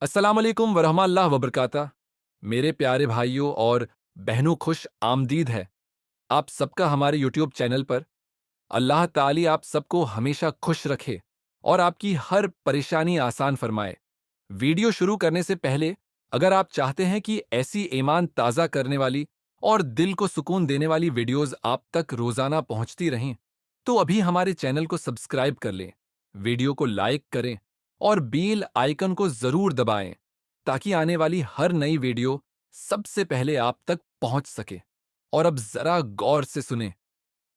अस्सलाम वालेकुम वरहमतुल्लाह वबरकाता। मेरे प्यारे भाइयों और बहनों, खुश आमदीद है आप सबका हमारे यूट्यूब चैनल पर। अल्लाह ताली आप सबको हमेशा खुश रखे और आपकी हर परेशानी आसान फरमाए। वीडियो शुरू करने से पहले, अगर आप चाहते हैं कि ऐसी ईमान ताज़ा करने वाली और दिल को सुकून देने वाली वीडियोस आप तक रोज़ाना पहुंचती रहें, तो अभी हमारे चैनल को सब्सक्राइब कर लें, वीडियो को लाइक करें और बेल आइकन को ज़रूर दबाएं, ताकि आने वाली हर नई वीडियो सबसे पहले आप तक पहुंच सके। और अब ज़रा गौर से सुनें।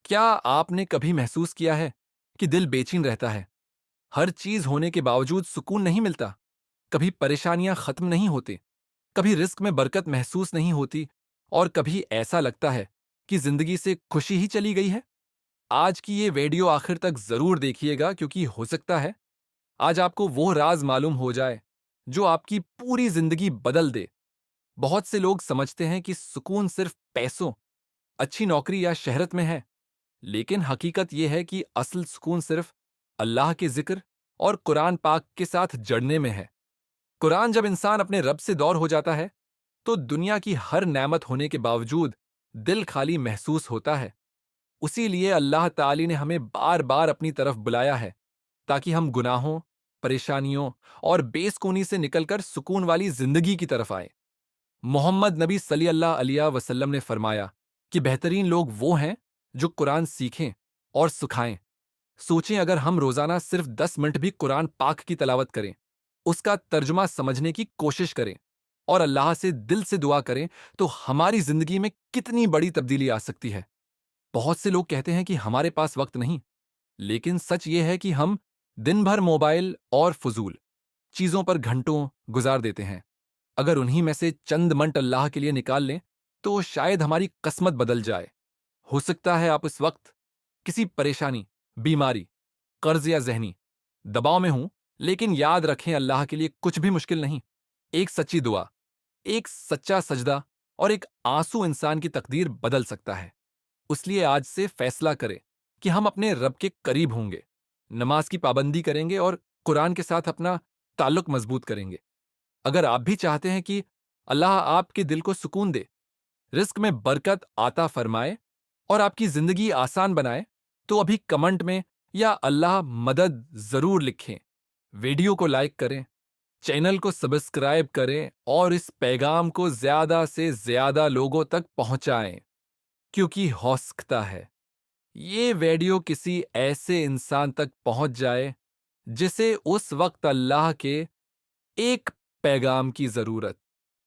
क्या आपने कभी महसूस किया है कि दिल बेचैन रहता है? हर चीज़ होने के बावजूद सुकून नहीं मिलता। कभी परेशानियां खत्म नहीं होती, कभी रिस्क में बरकत महसूस नहीं होती, और कभी ऐसा लगता है कि जिंदगी से खुशी ही चली गई है। आज की ये वीडियो आखिर तक जरूर देखिएगा, क्योंकि हो सकता है आज आपको वो राज मालूम हो जाए जो आपकी पूरी जिंदगी बदल दे। बहुत से लोग समझते हैं कि सुकून सिर्फ पैसों, अच्छी नौकरी या शहरत में है, लेकिन हकीकत यह है कि असल सुकून सिर्फ अल्लाह के जिक्र और कुरान पाक के साथ जड़ने में है। कुरान जब इंसान अपने रब से दौर हो जाता है, तो दुनिया की हर नेमत होने के बावजूद दिल खाली महसूस होता है। उसी लिए अल्लाह ताली ने हमें बार बार अपनी तरफ बुलाया है, ताकि हम गुनाहों, परेशानियों और बेसुकूनी से निकलकर सुकून वाली जिंदगी की तरफ आए। मोहम्मद नबी सल्लल्लाहु अलैहि वसल्लम ने फरमाया कि बेहतरीन लोग वो हैं जो कुरान सीखें और सुखाएं। सोचें, अगर हम रोजाना सिर्फ 10 मिनट भी कुरान पाक की तलावत करें, उसका तर्जुमा समझने की कोशिश करें और अल्लाह से दिल से दुआ करें, तो हमारी जिंदगी में कितनी बड़ी तब्दीली आ सकती है। बहुत से लोग कहते हैं कि हमारे पास वक्त नहीं, लेकिन सच ये है कि हम दिन भर मोबाइल और फजूल चीजों पर घंटों गुजार देते हैं। अगर उन्हीं में से चंद मिनट अल्लाह के लिए निकाल लें, तो शायद हमारी किस्मत बदल जाए। हो सकता है आप इस वक्त किसी परेशानी, बीमारी, कर्ज या जहनी दबाव में हूं, लेकिन याद रखें, अल्लाह के लिए कुछ भी मुश्किल नहीं। एक सच्ची दुआ, एक सच्चा सजदा और एक आंसू इंसान की तकदीर बदल सकता है। इसलिए आज से फैसला करें कि हम अपने रब के करीब होंगे, नमाज की पाबंदी करेंगे और कुरान के साथ अपना ताल्लुक मजबूत करेंगे। अगर आप भी चाहते हैं कि अल्लाह आपके दिल को सुकून दे, रिस्क में बरकत आता फरमाए और आपकी जिंदगी आसान बनाए, तो अभी कमेंट में या अल्लाह मदद जरूर लिखें। वीडियो को लाइक करें, चैनल को सब्सक्राइब करें और इस पैगाम को ज्यादा से ज्यादा लोगों तक पहुंचाएं, क्योंकि हो सकता है ये वीडियो किसी ऐसे इंसान तक पहुंच जाए जिसे उस वक्त अल्लाह के एक पैगाम की जरूरत